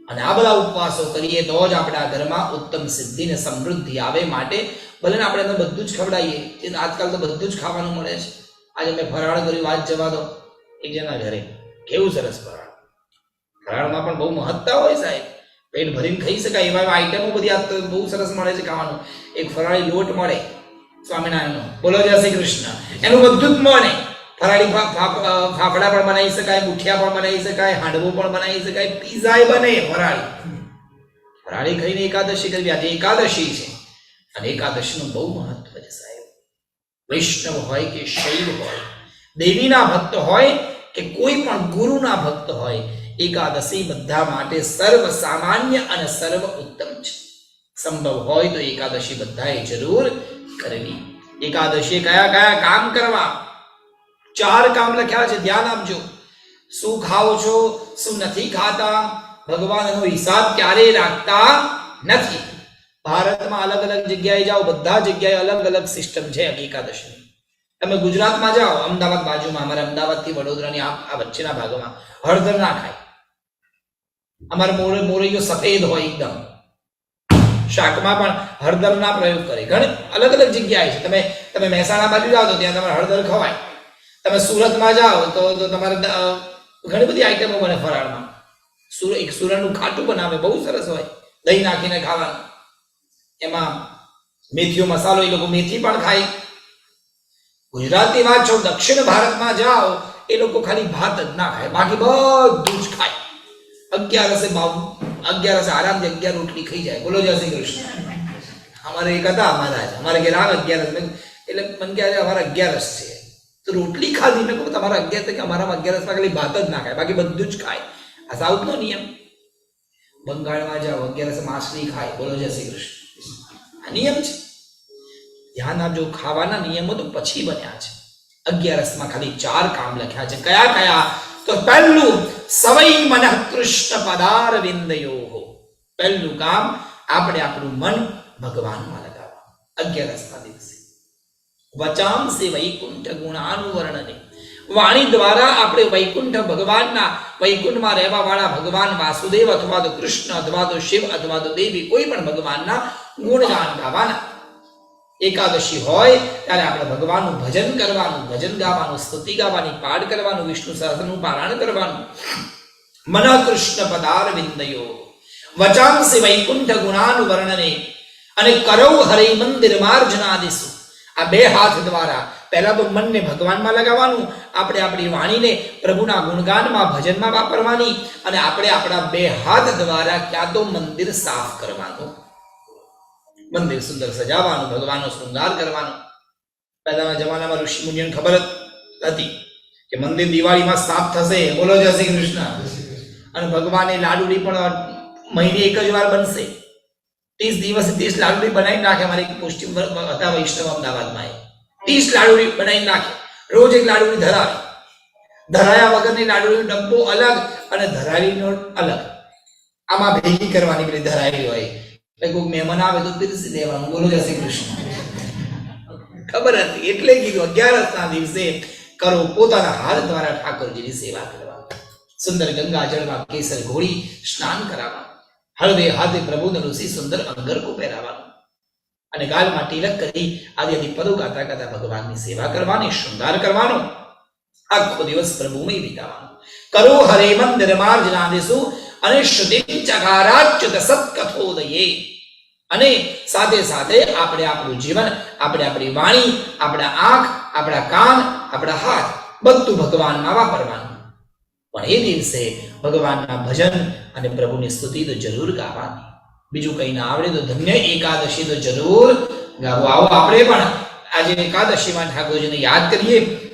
અને આ બધા ઉપવાસો કરીએ તો જ આપણા ઘરમાં ઉત્તમ સિદ્ધિ ને સમૃદ્ધિ આવે. માટે ભલે આપણે એને બધું જ ખવડાવીએ, આજકાલ તો બધું જ ખાવાનું મળે છે. આજે મેં ફરાળ કર્યું, વાત જવા દો. એક જણા ઘરે કેવું સરસ ફરાળ, ફરાળમાં પણ બહુ મહત્તા હોય સાહેબ, પેટ ભરીને ખાઈ શકાય એવા આઈટમો બધી આ બહુ સરસ મળે છે ખાવાનું. એક ફરાળી લોટ મળે સ્વામિનારાયણનો, બોલો જય શ્રી કૃષ્ણ, એનું બધું જ મળે. ફરાળી ફાફડા પણ બનાવી શકાય, મુઠિયા પણ બનાવી શકાય, હાંડવો પણ બનાવી શકાય, પીઝા બને. ફરાળી ખાઈને એકાદશી કરવી. આજે એકાદશી છે અને એકાદશીનું બહુ મહત્વ છે સાહેબ. વૈષ્ણવ હોય કે શૈવ હોય, દેવીના ભક્ત હોય કે કોઈ પણ ગુરુના ભક્ત હોય, એકાદશી બધા માટે સર્વ સામાન્ય અને સર્વ ઉત્તમ છે. સંભવ હોય તો એકાદશી બધાએ જરૂર કરવી. એકાદશી કયા કયા કામ કરવા? 4 કામ લખ્યા છે, ધ્યાન આપજો. શું ખાઓ છો, શું નથી ખાતા, ભગવાનનો હિસાબ ક્યારેય રાખતા નથી. ભારતમાં અલગ અલગ જગ્યાએ જાઓ, બધા જગ્યાએ અલગ અલગ સિસ્ટમ છે એકાદશી. તમે ગુજરાતમાં જાઓ, અમદાવાદ બાજુમાં, અમારે અમદાવાદથી વડોદરાની આ વચ્ચેના ભાગોમાં હળદર ના ખાય. અમારે મોરૈયો સફેદ હોય એકદમ, શાકમાં પણ હળદરના પ્રયોગ કરે. ઘણી અલગ અલગ જગ્યાએ છે. તમે મહેસાણા બાજુ જાઓ તો ત્યાં તમારે હળદર ખવાય. તમે સુરતમાં જાઓ તો તમારે ઘણી બધી આઈટમો બને ફરાળમાં. એક સુરતનું ખાટું બનાવે, બહુ સરસ હોય, દહીં નાખીને ખાવાનું. એમાં મેથીનો મસાલો, એ લોકો મેથી પણ ખાય. ગુજરાતની વાત છો, દક્ષિણ ભારતમાં જાઓ એ લોકો ખાલી ભાત જ ના ખાય, બાકી બધું જ ખાય. 11 આરામથી 11 રોટલી ખાઈ જાય. બોલો જય શ્રી કૃષ્ણ. અમારે એક હતા મહારાજ, અમારે ઘેર આવે 11, એટલે મને કહે અમારા 11 છે તો રોટલી ખાધી. મેં કહું તમારા 11 કે અમારામાં 11 ખાલી ભાત જ ના ખાય, બાકી બધું જ ખાય. આ સાઉથનો નિયમ. બંગાળમાં જાઓ 11 માછલી ખાય. બોલો જય શ્રી કૃષ્ણ. આ નિયમ છે. ધ્યાન આપજો, ખાવાના નિયમો તો પછી બન્યા છે. 11 ખાલી 4 કામ લખ્યા છે. કયા કયા? તો પહેલું, સવૈ મનઃ કૃષ્ણ પદાર વિંદયો. પહેલું કામ, આપણે આપણું મન ભગવાનમાં લગાવવા. 11 દિવસે વચાંસી વૈકુંઠ ગુણાનુવર્ણને, વાણી દ્વારા આપણે વૈકુંઠ ભગવાનના, વૈકુંઠમાં રહેવા વાળા ભગવાન વાસુદેવ અથવા તો કૃષ્ણ અથવા તો શિવ અથવા તો દેવી, કોઈ પણ ભગવાનના ગુણગાન ગાવાના. એકાદશી હોય ત્યારે આપણે ભગવાનનું ભજન કરવાનું, ભજન ગાવાનું, સ્તુતિ ગાવાની, પાઠ કરવાનું, વિષ્ણુ સહસ્રનું પારાયણ કરવાનું. મન કૃષ્ણ પદાર વિંદયો, વચાંસી વૈકુંઠ ગુણાનુવર્ણને, અને કરૌ હરિ મંદિર માર્જનાદિસુ. આ 2 હાથ દ્વારા પહેલા તો મનને ભગવાનમાં લગાવવાનું, આપણે આપણી વાણીને પ્રભુના ગુણગાનમાં, ભજનમાં વાપરવાની, અને આપણે આપણા 2 હાથ દ્વારા ક્યાં તો મંદિર સાફ કરવાનું, મંદિર સુંદર સજાવવાનું, ભગવાનનો શૃંગાર કરવાનો. પહેલાના જમાનામાં ઋષિ મુનિઓને ખબર હતી કે મંદિર દિવાળીમાં સાફ થશે. બોલો જય શ્રી કૃષ્ણ. અને ભગવાનની લાડુડી પણ મહિને 1 જ વાર બનશે. 30 દિવસે 30 લાડુડી બનાવી નાખે. અમારી પોસ્ટિંગ હતા વૈષ્ણવ અમદાવાદમાં, 30 લાડુડી બનાવી નાખે. રોજ 1 લાડુડી ધરાવે. ધરાયા વગરની લાડુડીનો ડબ્બો અલગ અને ધરાવીનો અલગ, આમાં ભેગી કરવાની પેલી ધરાયેલી હોય. એટલે કોઈ મહેમાન આવે તો પીરસી દેવાનું. બોલો જય શ્રી કૃષ્ણ. ખબર હતી એટલે કીધું 11 દિવસે કરો પોતાના હાથ દ્વારા ઠાકોરજીની સેવા કરવા. સુંદર ગંગા જળમાં કેસર ઘોળી સ્નાન કરાવવાનું, હળવે હાથે પ્રભુને ઋષિ સુંદર અંગરકો પહેરાવાનું, અને ગાલમાં તિલક કરી આદિ પદો ગાતા ગાતા ભગવાનની સેવા કરવાની, શૃંગાર કરવાનો. આખો દિવસ પ્રભુમય વિતાવવાનો. કરો હરે મંદિર માર્જનાદિસુ, અને શ્રુતિ ચકારાચ્યુત સત્કથોદયે. અને સાથે સાથે આપણે આપણું જીવન, આપણે આપણી વાણી, આપણા આંખ, આપણા કાન, આપણા હાથ બધું ભગવાનમાં વાપરવાનું. પણ એ દિવસે ભગવાનના ભજન અને પ્રભુની સ્તુતિ તો જરૂર ગાવાની. બીજું કંઈ ના આવડે તો ધન્ય એકાદશી તો જરૂર ગાવો. આવો આપણે પણ આજે એકાદશીમાં ઠાકોરજીને યાદ કરીએ.